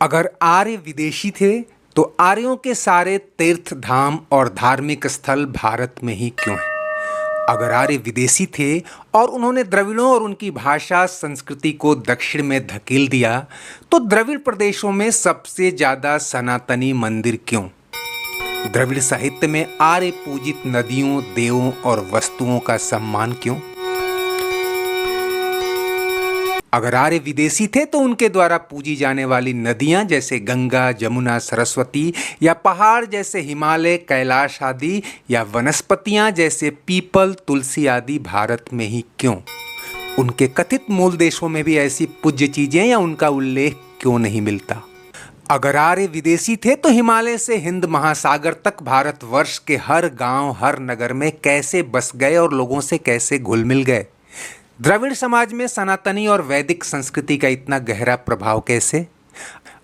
अगर आर्य विदेशी थे तो आर्यों के सारे तीर्थ धाम और धार्मिक स्थल भारत में ही क्यों हैं? अगर आर्य विदेशी थे और उन्होंने द्रविड़ों और उनकी भाषा संस्कृति को दक्षिण में धकेल दिया, तो द्रविड़ प्रदेशों में सबसे ज्यादा सनातनी मंदिर क्यों? द्रविड़ साहित्य में आर्य पूजित नदियों, देवों और वस्तुओं का सम्मान क्यों? अगर आर्य विदेशी थे तो उनके द्वारा पूजी जाने वाली नदियां जैसे गंगा, जमुना, सरस्वती, या पहाड़ जैसे हिमालय, कैलाश आदि, या वनस्पतियां जैसे पीपल, तुलसी आदि भारत में ही क्यों? उनके कथित मूल देशों में भी ऐसी पूज्य चीजें या उनका उल्लेख क्यों नहीं मिलता? अगर आर्य विदेशी थे तो हिमालय से हिंद महासागर तक भारतवर्ष के हर गांव, हर नगर में कैसे बस गए और लोगों से कैसे घुल मिल गए? द्रविड़ समाज में सनातनी और वैदिक संस्कृति का इतना गहरा प्रभाव कैसे?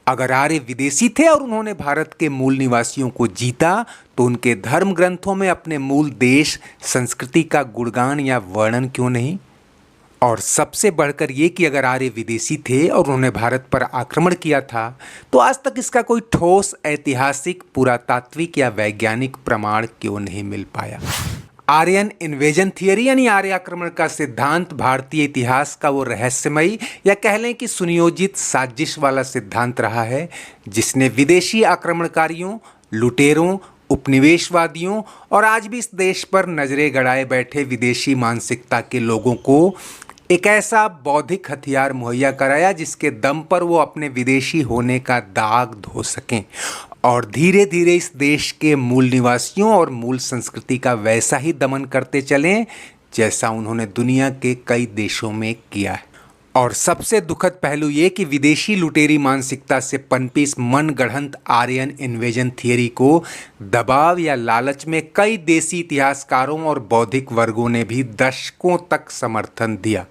अगर आर्य विदेशी थे और उन्होंने भारत के मूल निवासियों को जीता, तो उनके धर्म ग्रंथों में अपने मूल देश, संस्कृति का गुणगान या वर्णन क्यों नहीं? और सबसे बढ़कर ये कि अगर आर्य विदेशी थे और उन्होंने भारत पर आक्रमण किया था, तो आज तक इसका कोई ठोस ऐतिहासिक, पुरातात्विक या वैज्ञानिक प्रमाण क्यों नहीं मिल पाया? आर्यन इन्वेजन थियरी यानी आर्य आक्रमण का सिद्धांत भारतीय इतिहास का वो रहस्यमयी या कह लें कि सुनियोजित साजिश वाला सिद्धांत रहा है, जिसने विदेशी आक्रमणकारियों, लुटेरों, उपनिवेशवादियों और आज भी इस देश पर नजरें गड़ाए बैठे विदेशी मानसिकता के लोगों को एक ऐसा बौद्धिक हथियार मुहैया कराया जिसके दम पर वो अपने विदेशी होने का दाग धो सकें और धीरे धीरे इस देश के मूल निवासियों और मूल संस्कृति का वैसा ही दमन करते चलें जैसा उन्होंने दुनिया के कई देशों में किया है। और सबसे दुखद पहलू ये कि विदेशी लुटेरी मानसिकता से पनपी इस मन गढ़ंत आर्यन इन्वेजन थियरी को दबाव या लालच में कई देसी इतिहासकारों और बौद्धिक वर्गों ने भी दशकों तक समर्थन दिया।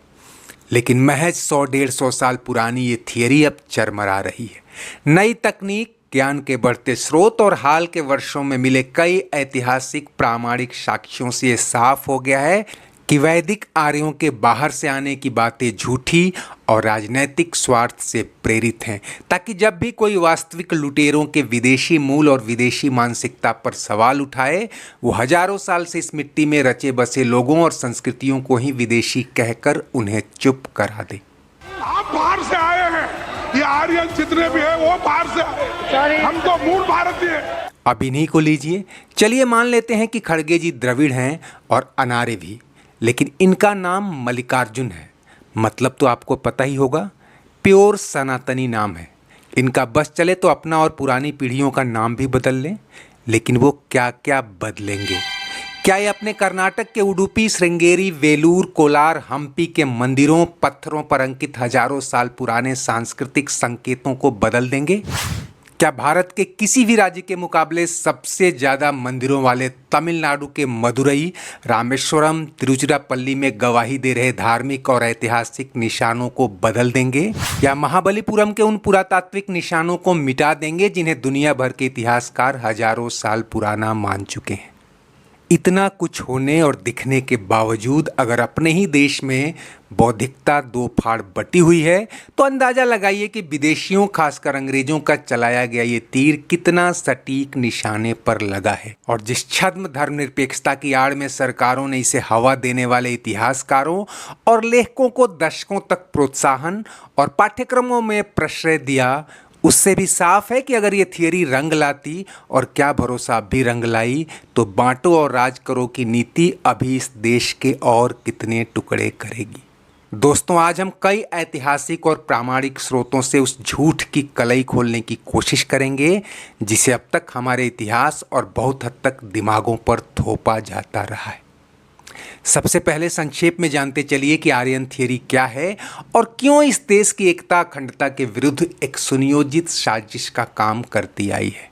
लेकिन महज 100-150 साल पुरानी ये थियरी अब चरमरा रही है। नई तकनीक, ज्ञान के बढ़ते स्रोत और हाल के वर्षों में मिले कई ऐतिहासिक प्रामाणिक साक्ष्यों से ये साफ हो गया है कि वैदिक आर्यों के बाहर से आने की बातें झूठी और राजनैतिक स्वार्थ से प्रेरित हैं, ताकि जब भी कोई वास्तविक लुटेरों के विदेशी मूल और विदेशी मानसिकता पर सवाल उठाए, वो हजारों साल से इस मिट्टी में रचे बसे लोगों और संस्कृतियों को ही विदेशी कहकर उन्हें चुप करा दे। आप बाहर से आए हैं, ये आर्यन जितने भी हैं वो बाहर से आए, हम तो मूल भारतीय हैं। अब इन्हीं को लीजिए। चलिए मान लेते हैं कि खड़गे जी द्रविड़ हैं और अनार्य भी, लेकिन इनका नाम मल्लिकार्जुन है। मतलब तो आपको पता ही होगा, प्योर सनातनी नाम है। इनका बस चले तो अपना और पुरानी पीढ़ियों का नाम भी बदल लें, लेकिन वो क्या क्या बदलेंगे? क्या ये अपने कर्नाटक के उडुपी, श्रृंगेरी, वेलूर, कोलार, हम्पी के मंदिरों, पत्थरों पर अंकित हजारों साल पुराने सांस्कृतिक संकेतों को बदल देंगे? क्या भारत के किसी भी राज्य के मुकाबले सबसे ज़्यादा मंदिरों वाले तमिलनाडु के मदुरई, रामेश्वरम, तिरुचिरापल्ली में गवाही दे रहे धार्मिक और ऐतिहासिक निशानों को बदल देंगे? या महाबलीपुरम के उन पुरातात्विक निशानों को मिटा देंगे जिन्हें दुनिया भर के इतिहासकार हजारों साल पुराना मान चुके हैं? इतना कुछ होने और दिखने के बावजूद अगर अपने ही देश में बौद्धिकता दो फाड़ बटी हुई है, तो अंदाजा लगाइए कि विदेशियों, खासकर अंग्रेजों का चलाया गया ये तीर कितना सटीक निशाने पर लगा है। और जिस छद्म धर्मनिरपेक्षता की आड़ में सरकारों ने इसे हवा देने वाले इतिहासकारों और लेखकों को दशकों तक प्रोत्साहन और पाठ्यक्रमों में प्रश्रय दिया, उससे भी साफ है कि अगर ये थियरी रंग लाती, और क्या भरोसा अब भी रंग लाई, तो बांटो और राज करो की नीति अभी इस देश के और कितने टुकड़े करेगी। दोस्तों, आज हम कई ऐतिहासिक और प्रामाणिक स्रोतों से उस झूठ की कलई खोलने की कोशिश करेंगे जिसे अब तक हमारे इतिहास और बहुत हद तक दिमागों पर थोपा जाता रहा है। सबसे पहले संक्षेप में जानते चलिए कि आर्यन थियरी क्या है और क्यों इस देश की एकता, अखंडता के विरुद्ध एक सुनियोजित साजिश का काम करती आई है।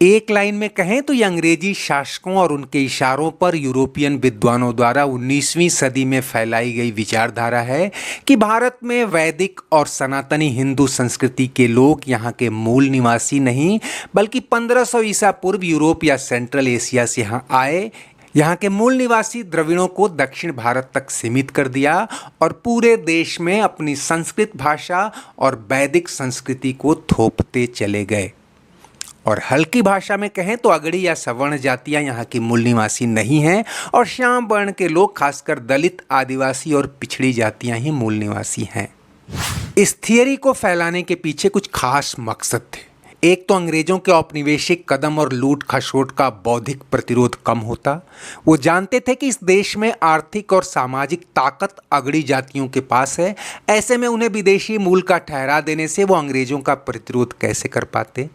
एक लाइन में कहें तो ये अंग्रेजी शासकों और उनके इशारों पर यूरोपियन विद्वानों द्वारा 19वीं सदी में फैलाई गई विचारधारा है कि भारत में वैदिक और सनातनी हिंदू संस्कृति के लोग यहाँ के मूल निवासी नहीं, बल्कि 1500 ईसा पूर्व यूरोप या सेंट्रल एशिया से यहाँ आए यहाँ के मूल निवासी द्रविड़ों को दक्षिण भारत तक सीमित कर दिया और पूरे देश में अपनी संस्कृत भाषा और वैदिक संस्कृति को थोपते चले गए। और हल्की भाषा में कहें तो अगड़ी या सवर्ण जातियां यहाँ की मूल निवासी नहीं हैं और श्याम वर्ण के लोग, खासकर दलित, आदिवासी और पिछड़ी जातियां ही मूल निवासी हैं। इस थियरी को फैलाने के पीछे कुछ खास मकसद थे। एक तो अंग्रेजों के औपनिवेशिक कदम और लूट खसोट का बौद्धिक प्रतिरोध कम होता। वो जानते थे कि इस देश में आर्थिक और सामाजिक ताकत अगड़ी जातियों के पास है, ऐसे में उन्हें विदेशी मूल का ठहरा देने से वो अंग्रेजों का प्रतिरोध कैसे कर पाते।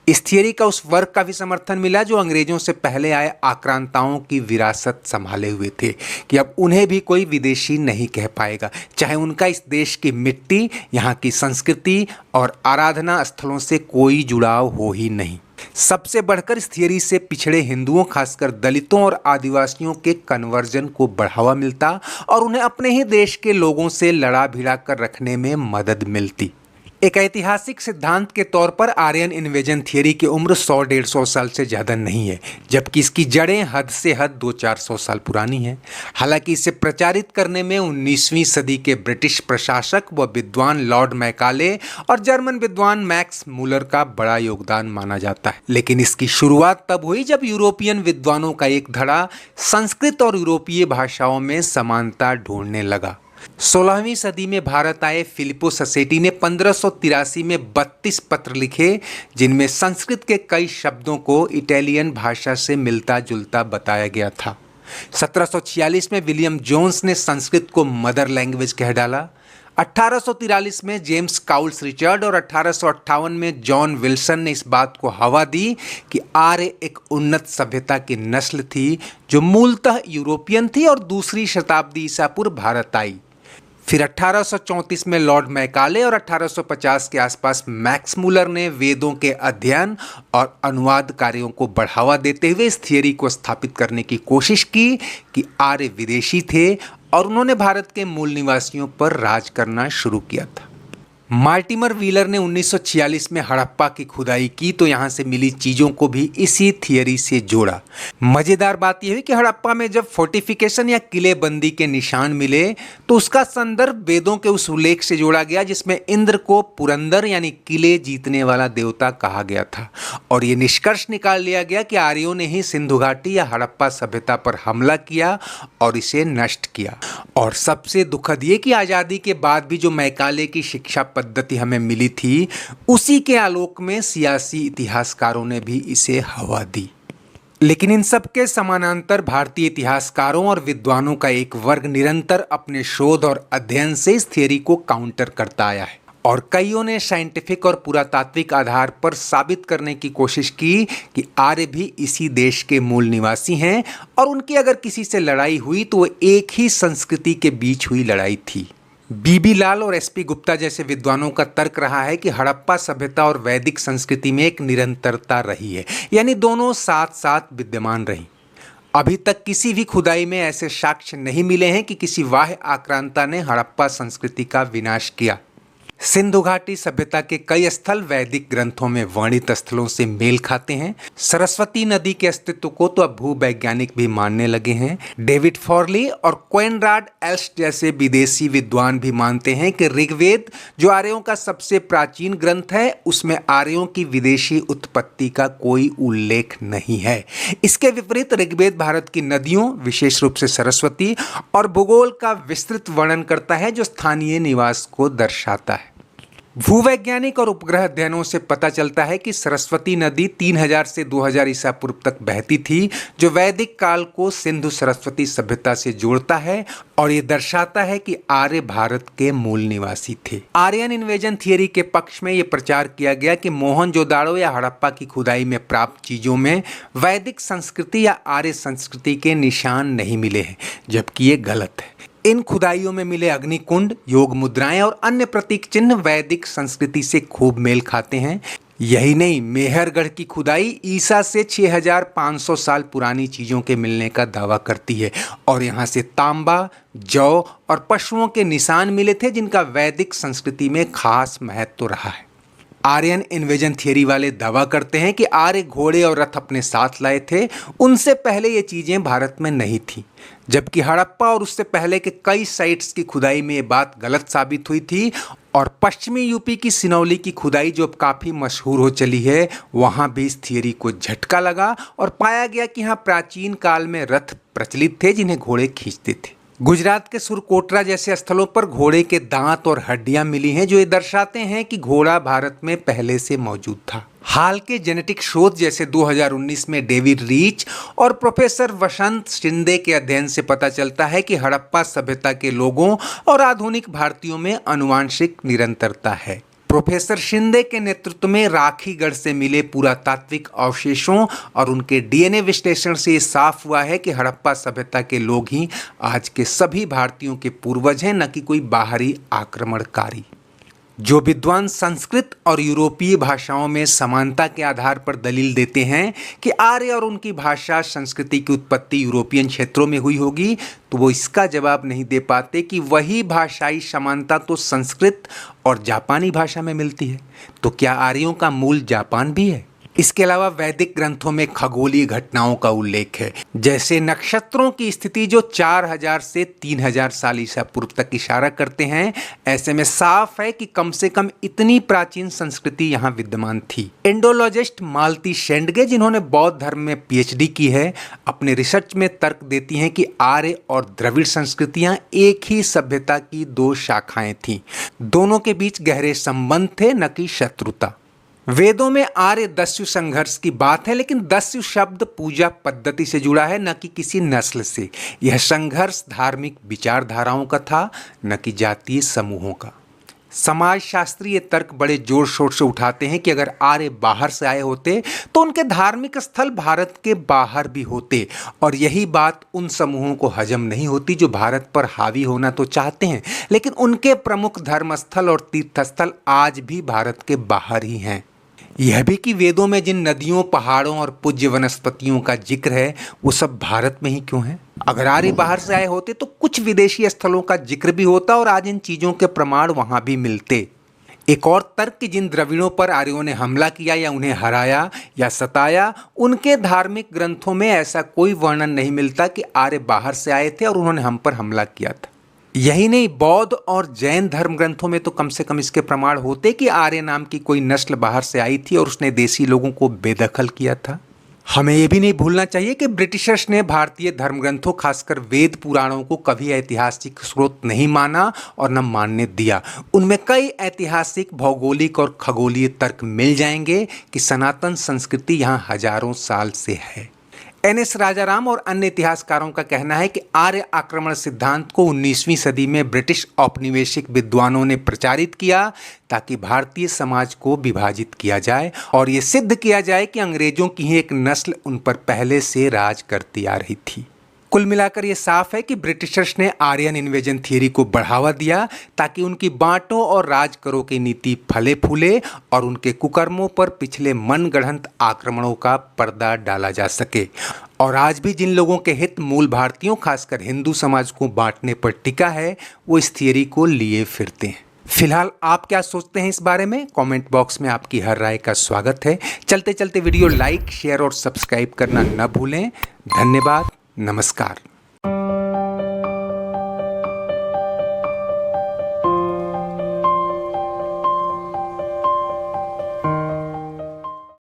इस थियरी का उस वर्ग का भी समर्थन मिला जो अंग्रेजों से पहले आए आक्रांताओं की विरासत संभाले हुए थे कि अब उन्हें भी कोई विदेशी नहीं कह पाएगा, चाहे उनका इस देश की मिट्टी, यहाँ की संस्कृति और आराधना स्थलों से कोई जुड़ाव हो ही नहीं। सबसे बढ़कर इस थियरी से पिछड़े हिंदुओं, खासकर दलितों और आदिवासियों के कन्वर्जन को बढ़ावा मिलता और उन्हें अपने ही देश के लोगों से लड़ा भिड़ा कर रखने में मदद मिलती। एक ऐतिहासिक सिद्धांत के तौर पर आर्यन इन्वेजन थियरी की उम्र 100-150 साल से ज़्यादा नहीं है, जबकि इसकी जड़ें हद से हद 200-400 साल पुरानी हैं। हालांकि इसे प्रचारित करने में 19वीं सदी के ब्रिटिश प्रशासक व विद्वान लॉर्ड मैकाले और जर्मन विद्वान मैक्स मूलर का बड़ा योगदान माना जाता है। लेकिन इसकी शुरुआत तब हुई जब यूरोपियन विद्वानों का एक धड़ा संस्कृत और यूरोपीय भाषाओं में समानता ढूंढने लगा। 16वीं सदी में भारत आए फिलिपो ससेटी ने 1583 में 32 पत्र लिखे, जिनमें संस्कृत के कई शब्दों को इटालियन भाषा से मिलता जुलता बताया गया था। 1746 में विलियम जोन्स ने संस्कृत को मदर लैंग्वेज कह डाला। 1843 में जेम्स काउल्स रिचर्ड और 1858 में जॉन विल्सन ने इस बात को हवा दी कि आर्य एक उन्नत सभ्यता की नस्ल थी जो मूलतः यूरोपियन थी और दूसरी शताब्दी ईसा पूर्व भारत आई। फिर 1834 में लॉर्ड मैकाले और 1850 के आसपास मैक्स मूलर ने वेदों के अध्ययन और अनुवाद कार्यों को बढ़ावा देते हुए इस थियरी को स्थापित करने की कोशिश की कि आर्य विदेशी थे और उन्होंने भारत के मूल निवासियों पर राज करना शुरू किया था। मार्टिमर व्हीलर ने 1946 में हड़प्पा की खुदाई की तो यहाँ से मिली चीज़ों को भी इसी थियरी से जोड़ा। मज़ेदार बात यह है कि हड़प्पा में जब फोर्टिफिकेशन या किलेबंदी के निशान मिले तो उसका संदर्भ वेदों के उस उल्लेख से जोड़ा गया जिसमें इंद्र को पुरंदर यानी किले जीतने वाला देवता कहा गया था और ये निष्कर्ष निकाल लिया गया कि आर्यों ने ही सिंधु घाटी या हड़प्पा सभ्यता पर हमला किया और इसे नष्ट किया। और सबसे दुखद ये कि आज़ादी के बाद भी जो मैकाले की शिक्षा पद्धति हमें मिली थी, उसी के आलोक में सियासी इतिहासकारों ने भी इसे हवा दी। लेकिन इन सब के समानांतर भारतीय इतिहासकारों और विद्वानों का एक वर्ग निरंतर अपने शोध और अध्ययन से इस थियरी को काउंटर करता आया है और कईयों ने साइंटिफिक और पुरातात्विक आधार पर साबित करने की कोशिश की कि आर्य भी इसी देश के मूल निवासी हैं और उनकी अगर किसी से लड़ाई हुई तो वो एक ही संस्कृति के बीच हुई लड़ाई थी। बीबी लाल और एसपी गुप्ता जैसे विद्वानों का तर्क रहा है कि हड़प्पा सभ्यता और वैदिक संस्कृति में एक निरंतरता रही है, यानी दोनों साथ साथ विद्यमान रही। अभी तक किसी भी खुदाई में ऐसे साक्ष्य नहीं मिले हैं कि किसी बाह्य आक्रांता ने हड़प्पा संस्कृति का विनाश किया। सिंधु घाटी सभ्यता के कई स्थल वैदिक ग्रंथों में वर्णित स्थलों से मेल खाते हैं। सरस्वती नदी के अस्तित्व को तो अब भूवैज्ञानिक भी मानने लगे हैं। डेविड फॉरली और कोएनराड एल्स्ट जैसे विदेशी विद्वान भी मानते हैं कि ऋग्वेद, जो आर्यों का सबसे प्राचीन ग्रंथ है, उसमें आर्यों की विदेशी उत्पत्ति का कोई उल्लेख नहीं है। इसके विपरीत ऋग्वेद भारत की नदियों, विशेष रूप से सरस्वती और भूगोल का विस्तृत वर्णन करता है जो स्थानीय निवास को दर्शाता है। भूवैज्ञानिक और उपग्रह अध्ययनों से पता चलता है कि सरस्वती नदी 3000 से 2000 ईसा पूर्व तक बहती थी, जो वैदिक काल को सिंधु सरस्वती सभ्यता से जोड़ता है और ये दर्शाता है कि आर्य भारत के मूल निवासी थे। आर्यन इन्वेजन थियरी के पक्ष में ये प्रचार किया गया कि मोहनजोदाड़ो या हड़प्पा की खुदाई में प्राप्त चीज़ों में वैदिक संस्कृति या आर्य संस्कृति के निशान नहीं मिले हैं, जबकि ये गलत है। इन खुदाइयों में मिले अग्निकुंड, योग मुद्राएं और अन्य प्रतीक चिन्ह वैदिक संस्कृति से खूब मेल खाते हैं। यही नहीं, मेहरगढ़ की खुदाई ईसा से 6500 साल पुरानी चीज़ों के मिलने का दावा करती है और यहाँ से तांबा, जौ और पशुओं के निशान मिले थे जिनका वैदिक संस्कृति में खास महत्व रहा है। आर्यन इन्वेजन थियरी वाले दावा करते हैं कि आर्य घोड़े और रथ अपने साथ लाए थे। उनसे पहले ये चीज़ें भारत में नहीं थी, जबकि हड़प्पा और उससे पहले के कई साइट्स की खुदाई में ये बात गलत साबित हुई थी। और पश्चिमी यूपी की सिनौली की खुदाई जो अब काफ़ी मशहूर हो चली है, वहाँ भी इस थियरी को झटका लगा और पाया गया कि यहाँ प्राचीन काल में रथ प्रचलित थे जिन्हें घोड़े खींचते थे। गुजरात के सुरकोटरा जैसे स्थलों पर घोड़े के दांत और हड्डियां मिली हैं जो ये दर्शाते हैं कि घोड़ा भारत में पहले से मौजूद था। हाल के जेनेटिक शोध जैसे 2019 में डेविड रीच और प्रोफेसर वसंत शिंदे के अध्ययन से पता चलता है कि हड़प्पा सभ्यता के लोगों और आधुनिक भारतीयों में आनुवांशिक निरंतरता है। प्रोफेसर शिंदे के नेतृत्व में राखीगढ़ से मिले पुरातात्विक अवशेषों और उनके डीएनए विश्लेषण से ये साफ हुआ है कि हड़प्पा सभ्यता के लोग ही आज के सभी भारतीयों के पूर्वज हैं, न कि कोई बाहरी आक्रमणकारी। जो विद्वान संस्कृत और यूरोपीय भाषाओं में समानता के आधार पर दलील देते हैं कि आर्य और उनकी भाषा संस्कृति की उत्पत्ति यूरोपियन क्षेत्रों में हुई होगी, तो वो इसका जवाब नहीं दे पाते कि वही भाषाई समानता तो संस्कृत और जापानी भाषा में मिलती है। तो क्या आर्यों का मूल जापान भी है? इसके अलावा वैदिक ग्रंथों में खगोलीय घटनाओं का उल्लेख है, जैसे नक्षत्रों की स्थिति जो 4000 से 3000 साल ईसा पूर्व तक इशारा करते हैं। ऐसे में साफ है कि कम से कम इतनी प्राचीन संस्कृति यहाँ विद्यमान थी। इंडोलॉजिस्ट मालती शेंडगे, जिन्होंने बौद्ध धर्म में पीएचडी की है, अपने रिसर्च में तर्क देती हैं कि आर्य और द्रविड़ संस्कृतियाँ एक ही सभ्यता की दो शाखाएं थीं। दोनों के बीच गहरे संबंध थे, न कि शत्रुता। वेदों में आर्य दस्यु संघर्ष की बात है, लेकिन दस्यु शब्द पूजा पद्धति से जुड़ा है, न कि किसी नस्ल से। यह संघर्ष धार्मिक विचारधाराओं का था, न कि जातीय समूहों का। समाजशास्त्री ये तर्क बड़े जोर शोर से उठाते हैं कि अगर आर्य बाहर से आए होते तो उनके धार्मिक स्थल भारत के बाहर भी होते, और यही बात उन समूहों को हजम नहीं होती जो भारत पर हावी होना तो चाहते हैं, लेकिन उनके प्रमुख धर्मस्थल और तीर्थस्थल आज भी भारत के बाहर ही हैं। यह भी कि वेदों में जिन नदियों, पहाड़ों और पूज्य वनस्पतियों का जिक्र है, वो सब भारत में ही क्यों है? अगर आर्य बाहर से आए होते तो कुछ विदेशी स्थलों का जिक्र भी होता और आज इन चीज़ों के प्रमाण वहाँ भी मिलते। एक और तर्क कि जिन द्रविड़ों पर आर्यों ने हमला किया या उन्हें हराया या सताया, उनके धार्मिक ग्रंथों में ऐसा कोई वर्णन नहीं मिलता कि आर्य बाहर से आए थे और उन्होंने हम पर हमला किया था। यही नहीं, बौद्ध और जैन धर्म ग्रंथों में तो कम से कम इसके प्रमाण होते कि आर्य नाम की कोई नस्ल बाहर से आई थी और उसने देसी लोगों को बेदखल किया था। हमें ये भी नहीं भूलना चाहिए कि ब्रिटिशर्स ने भारतीय धर्म ग्रंथों, खासकर वेद पुराणों को कभी ऐतिहासिक स्रोत नहीं माना और न मानने दिया। उनमें कई ऐतिहासिक, भौगोलिक और खगोलीय तर्क मिल जाएंगे कि सनातन संस्कृति यहाँ हजारों साल से है। एनएस राजाराम और अन्य इतिहासकारों का कहना है कि आर्य आक्रमण सिद्धांत को 19वीं सदी में ब्रिटिश औपनिवेशिक विद्वानों ने प्रचारित किया ताकि भारतीय समाज को विभाजित किया जाए और ये सिद्ध किया जाए कि अंग्रेजों की ही एक नस्ल उन पर पहले से राज करती आ रही थी। कुल मिलाकर ये साफ है कि ब्रिटिशर्स ने आर्यन इन्वेजन थियरी को बढ़ावा दिया ताकि उनकी बांटो और राज करो की नीति फले फूले और उनके कुकर्मों पर पिछले मनगढ़ंत आक्रमणों का पर्दा डाला जा सके। और आज भी जिन लोगों के हित मूल भारतीयों, खासकर हिंदू समाज को बांटने पर टिका है, वो इस थियरी को लिए फिरते हैं। फिलहाल आप क्या सोचते हैं इस बारे में? कमेंट बॉक्स में आपकी हर राय का स्वागत है। चलते चलते वीडियो लाइक, शेयर और सब्सक्राइब करना न भूलें। धन्यवाद। नमस्कार।